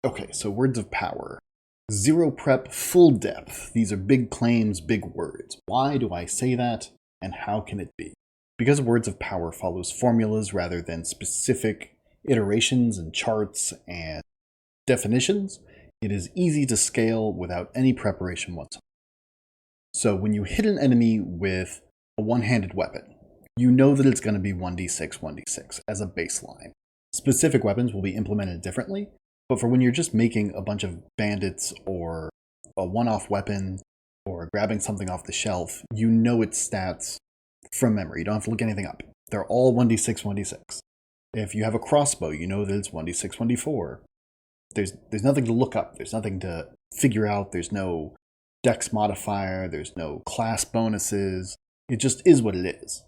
Okay, so words of power. Zero prep, full depth. These are big claims, big words. Why do I say that, and how can it be? Because words of power follows formulas rather than specific iterations and charts and definitions, it is easy to scale without any preparation whatsoever. So when you hit an enemy with a one-handed weapon, you know that it's going to be 1d6, 1d6 as a baseline. Specific weapons will be implemented differently, but for when you're just making a bunch of bandits or a one-off weapon or grabbing something off the shelf, you know its stats from memory. You don't have to look anything up. They're all 1d6, 1d6. If you have a crossbow, you know that it's 1d6, 1d4. There's nothing to look up. There's nothing to figure out. There's no dex modifier. There's no class bonuses. It just is what it is.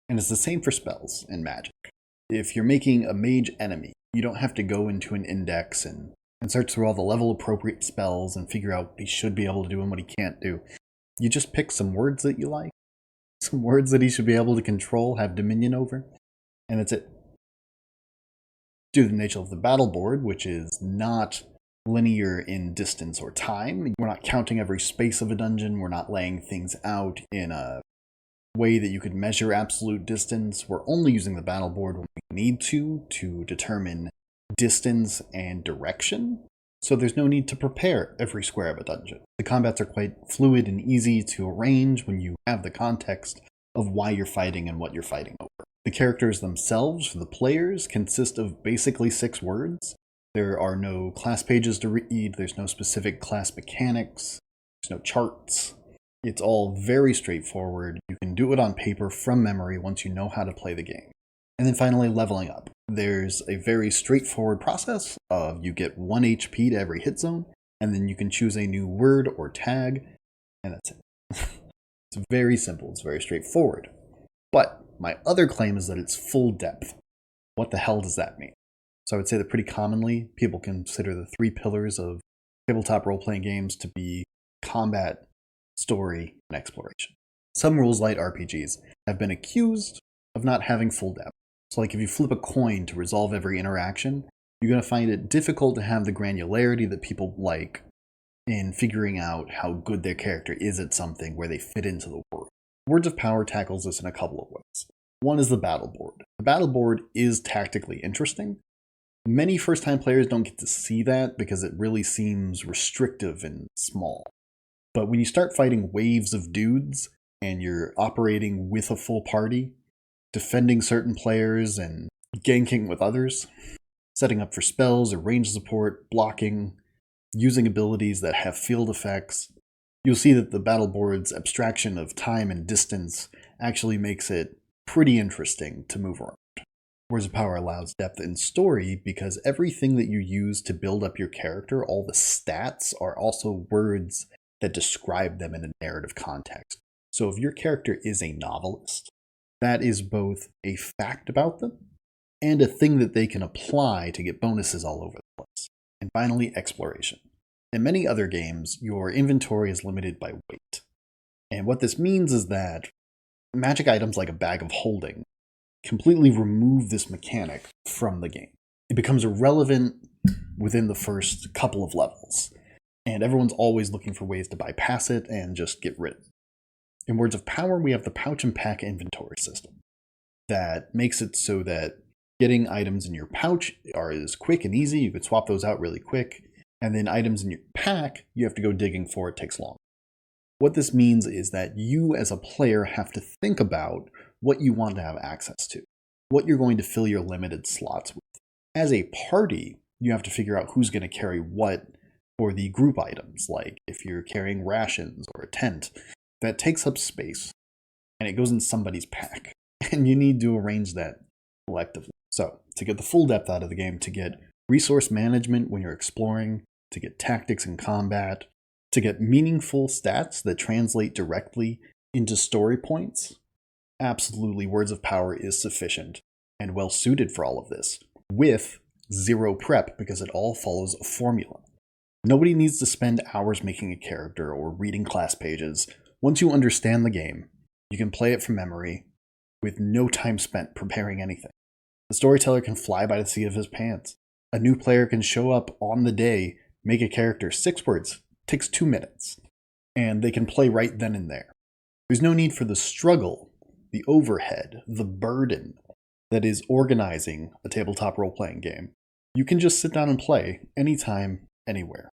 And it's the same for spells in Magic. If you're making a mage enemy, you don't have to go into an index and search through all the level appropriate spells and figure out what he should be able to do and what he can't do. You just pick some words that you like, some words that he should be able to control, have dominion over, and that's it. Due to the nature of the battle board, which is not linear in distance or time, we're not counting every space of a dungeon, we're not laying things out in a way that you could measure absolute distance. We're only using the battle board when we need to determine distance and direction. So there's no need to prepare every square of a dungeon. The combats are quite fluid and easy to arrange when you have the context of why you're fighting and what you're fighting over. The characters themselves, for the players, consist of basically 6 words. There are no class pages to read, there's no specific class mechanics, there's no charts. It's all very straightforward. You can do it on paper from memory once you know how to play the game. And then finally, leveling up. There's a very straightforward process of you get 1 HP to every hit zone, and then you can choose a new word or tag, and that's it. It's very simple, it's very straightforward. But my other claim is that it's full depth. What the hell does that mean? So I would say that pretty commonly, people consider the 3 pillars of tabletop role-playing games to be combat, story, and exploration. Some rules-light RPGs have been accused of not having full depth. So like if you flip a coin to resolve every interaction, you're going to find it difficult to have the granularity that people like in figuring out how good their character is at something, where they fit into the world. Words of Power tackles this in a couple of ways. One is the battle board. The battle board is tactically interesting. Many first-time players don't get to see that because it really seems restrictive and small. But when you start fighting waves of dudes and you're operating with a full party, defending certain players and ganking with others, setting up for spells or range support, blocking, using abilities that have field effects, you'll see that the battle board's abstraction of time and distance actually makes it pretty interesting to move around. Words of Power allows depth in story because everything that you use to build up your character, all the stats, are also words that describe them in a narrative context. So if your character is a novelist, that is both a fact about them and a thing that they can apply to get bonuses all over the place. And finally, exploration. In many other games, your inventory is limited by weight. And what this means is that magic items like a bag of holding completely remove this mechanic from the game. It becomes irrelevant within the first couple of levels, and everyone's always looking for ways to bypass it and just get rid of it. In Words of Power, we have the pouch and pack inventory system that makes it so that getting items in your pouch is quick and easy. You could swap those out really quick, and then items in your pack, you have to go digging for. It takes long. What this means is that you as a player have to think about what you want to have access to, what you're going to fill your limited slots with. As a party, you have to figure out who's going to carry what for the group items, like if you're carrying rations or a tent, that takes up space and it goes in somebody's pack, and you need to arrange that collectively. So, to get the full depth out of the game, to get resource management when you're exploring, to get tactics in combat, to get meaningful stats that translate directly into story points, absolutely Words of Power is sufficient and well suited for all of this, with zero prep because it all follows a formula. Nobody needs to spend hours making a character or reading class pages. Once you understand the game, you can play it from memory with no time spent preparing anything. The storyteller can fly by the seat of his pants. A new player can show up on the day, make a character 6 words, takes 2 minutes, and they can play right then and there. There's no need for the struggle, the overhead, the burden that is organizing a tabletop role-playing game. You can just sit down and play anytime, anywhere.